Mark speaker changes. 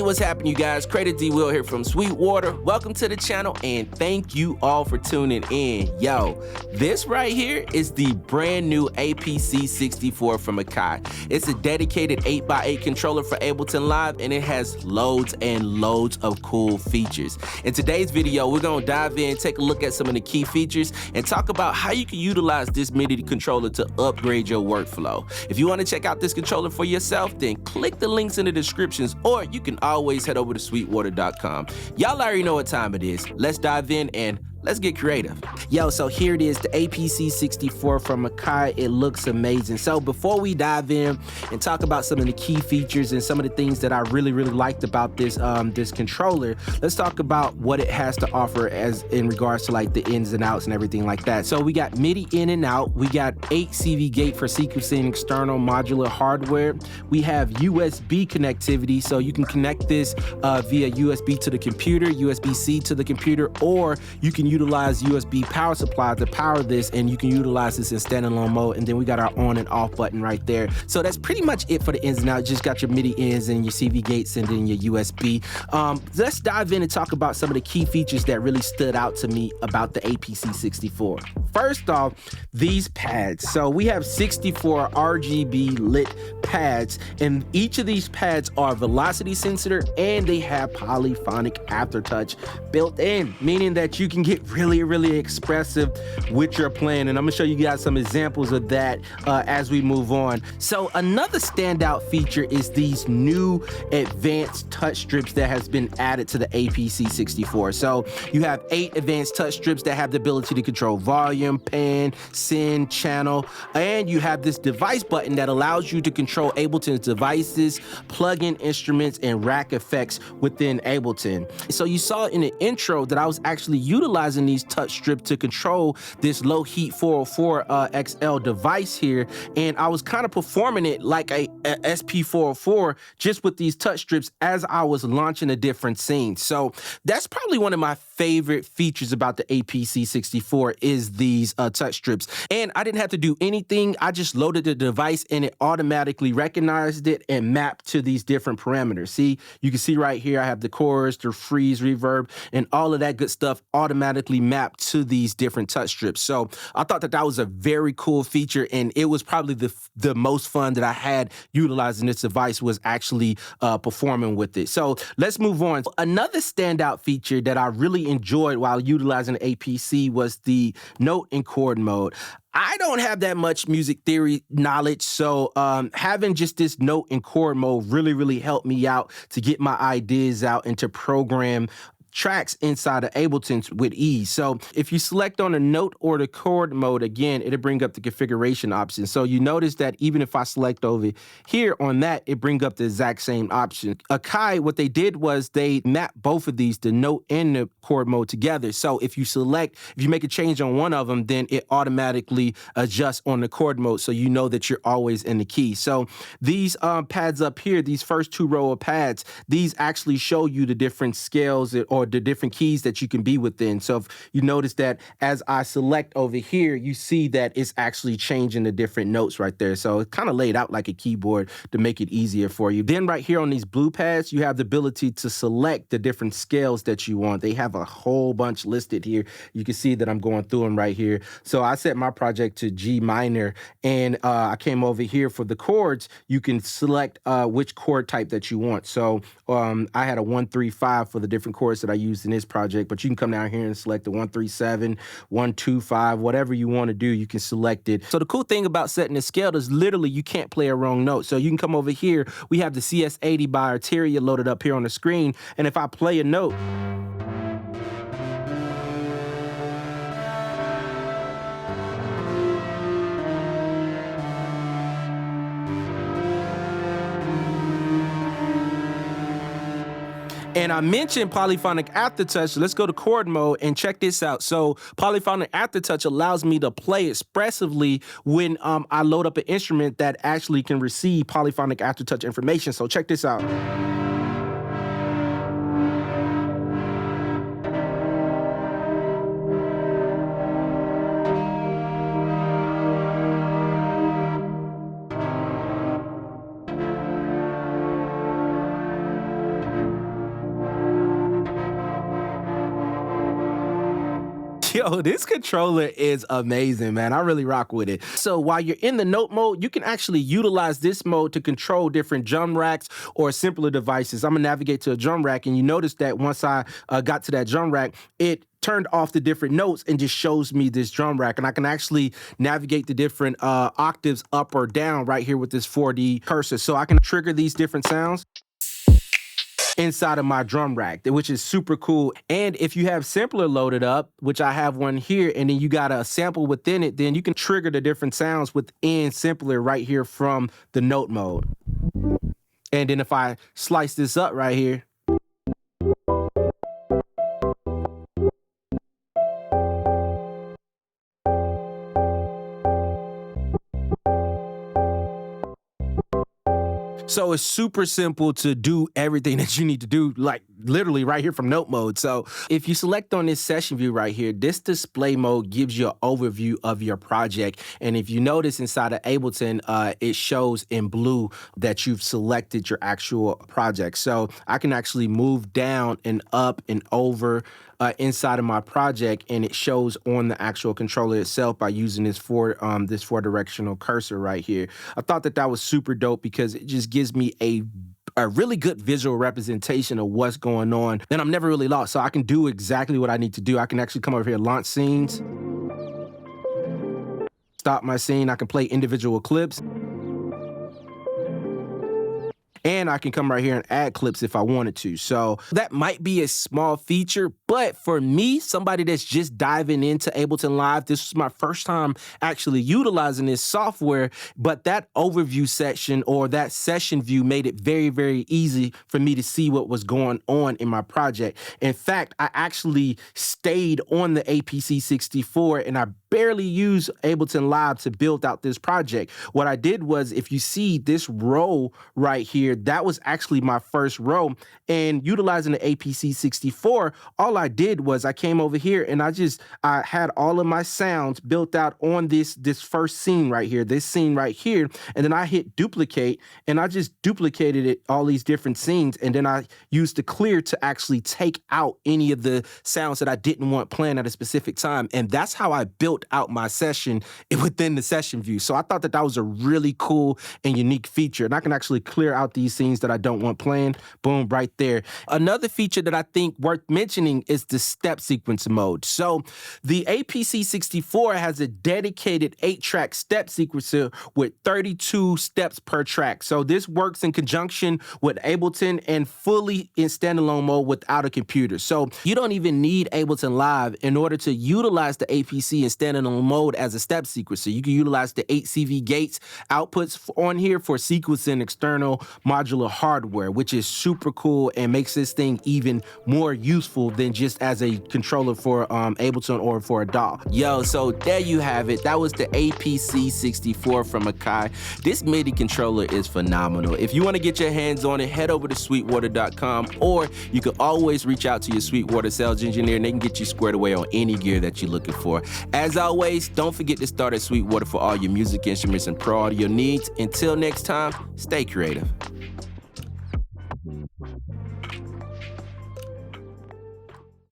Speaker 1: What's happening, you guys? Creator D Will here from Sweetwater. Welcome to the channel and thank you all for tuning in. Yo, this right here is the brand new APC64 from Akai. It's a dedicated 8x8 controller for Ableton Live and it has loads and loads of cool features. In today's video, we're gonna dive in, take a look at some of the key features and talk about how you can utilize this MIDI controller to upgrade your workflow. If you wanna check out this controller for yourself, then click the links in the descriptions, or you can always head over to sweetwater.com. Y'all already know what time it is. Let's dive in and let's get creative. Yo, so here it is, the APC64 from Akai. It looks amazing. So before we dive in and talk about some of the key features and some of the things that I really liked about this this controller, let's talk about what it has to offer as in regards to like the ins and outs and everything like that. So we got MIDI in and out. We got 8 CV gate for sequencing external modular hardware. We have USB connectivity, so you can connect this via USB to the computer, USB-C to the computer, or you can utilize USB power supply to power this, and you can utilize this in standalone mode. And then we got our on and off button right there. So that's pretty much it for the ins and outs. Just got your MIDI ins and your CV gates and then your USB. Let's dive in and talk about some of the key features that really stood out to me about the APC64. First off, these pads. So we have 64 RGB lit pads, and each of these pads are velocity sensor and they have polyphonic aftertouch built in, meaning that you can get really expressive with your playing. And I'm gonna show you guys some examples of that as we move on. So another standout feature is these new advanced touch strips that has been added to the APC64. So you have 8 advanced touch strips that have the ability to control volume, pan, send, channel, and you have this device button that allows you to control Ableton's devices, plug-in instruments, and rack effects within Ableton. So you saw in the intro that I was actually utilizing these touch strips to control this low heat 404 XL device here, and I was kind of performing it like a SP404 just with these touch strips as I was launching a different scene. So that's probably one of my favorite features about the APC64 is these touch strips. And I didn't have to do anything. I just loaded the device and it automatically recognized it and mapped to these different parameters. See, you can see right here I have the chorus, the freeze, reverb, and all of that good stuff automatically mapped to these different touch strips. So I thought that that was a very cool feature, and it was probably the most fun that I had utilizing this device was actually performing with it. So let's move on. Another standout feature that I really enjoyed while utilizing the APC was the note and chord mode. I don't have that much music theory knowledge, so having just this note and chord mode really helped me out to get my ideas out and to program tracks inside of Ableton with ease. So if you select on the note or the chord mode, again, it'll bring up the configuration option. So you notice that even if I select over here on that, it brings up the exact same option. Akai, what they did was they mapped both of these, the note and the chord mode together. So if you make a change on one of them, then it automatically adjusts on the chord mode, so you know that you're always in the key. So these pads up here, these first 2 row of pads, these actually show you the different scales or the different keys that you can be within. So if you notice that as I select over here, you see that it's actually changing the different notes right there. So it's kind of laid out like a keyboard to make it easier for you. Then right here on these blue pads, you have the ability to select the different scales that you want. They have a whole bunch listed here. You can see that I'm going through them right here. So I set my project to G minor, and I came over here for the chords. You can select which chord type that you want. So I had a 1-3-5 for the different chords that I used in this project, but you can come down here and select the 1-3-7, 1-2-5, whatever you want to do, you can select it. So the cool thing about setting the scale is literally you can't play a wrong note. So you can come over here. We have the CS80 by Arteria loaded up here on the screen, and if I play a note, and I mentioned polyphonic aftertouch. Let's go to chord mode and check this out. So polyphonic aftertouch allows me to play expressively when I load up an instrument that actually can receive polyphonic aftertouch information. So check this out. Yo, this controller is amazing, man. I really rock with it. So while you're in the note mode, you can actually utilize this mode to control different drum racks or simpler devices. I'm gonna navigate to a drum rack, and you notice that once I got to that drum rack, it turned off the different notes and just shows me this drum rack. And I can actually navigate the different octaves up or down right here with this 4D cursor. So I can trigger these different sounds inside of my drum rack, which is super cool. And if you have sampler loaded up, which I have one here, and then you got a sample within it, then you can trigger the different sounds within sampler right here from the note mode. And then if I slice this up right here, so it's super simple to do everything that you need to do, like literally right here from note mode. So if you select on this session view right here, this display mode gives you an overview of your project. And if you notice inside of Ableton, it shows in blue that you've selected your actual project. So I can actually move down and up and over inside of my project, and it shows on the actual controller itself by using this four directional cursor right here. I thought that that was super dope because it just gives me a really good visual representation of what's going on. Then I'm never really lost. So I can do exactly what I need to do. I can actually come over here, launch scenes, stop my scene. I can play individual clips. And I can come right here and add clips if I wanted to. So that might be a small feature, but for me, somebody that's just diving into Ableton Live, this was my first time actually utilizing this software, but that overview section or that session view made it very, very easy for me to see what was going on in my project. In fact, I actually stayed on the APC64 and I barely used Ableton Live to build out this project. What I did was, if you see this row right here, that was actually my first row. And utilizing the APC64, all I did was I came over here and I had all of my sounds built out on this first scene right here, this scene right here. And then I hit duplicate and I just duplicated it, all these different scenes. And then I used the clear to actually take out any of the sounds that I didn't want playing at a specific time. And that's how I built out my session within the session view. So I thought that that was a really cool and unique feature. And I can actually clear out these scenes that I don't want playing. Boom, right there. Another feature that I think worth mentioning is the step sequence mode. So the APC64 has a dedicated 8-track step sequencer with 32 steps per track. So this works in conjunction with Ableton and fully in standalone mode without a computer. So you don't even need Ableton Live in order to utilize the APC in standalone mode as a step sequencer. You can utilize the 8 CV gates outputs on here for sequencing external modular hardware, which is super cool and makes this thing even more useful than just as a controller for Ableton or for a DAW. Yo, so there you have it. That was the APC64 from Akai. This MIDI controller is phenomenal. If you want to get your hands on it, head over to Sweetwater.com, or you can always reach out to your Sweetwater sales engineer and they can get you squared away on any gear that you're looking for. As always, don't forget to start at Sweetwater for all your music instruments and pro audio needs. Until next time, stay creative.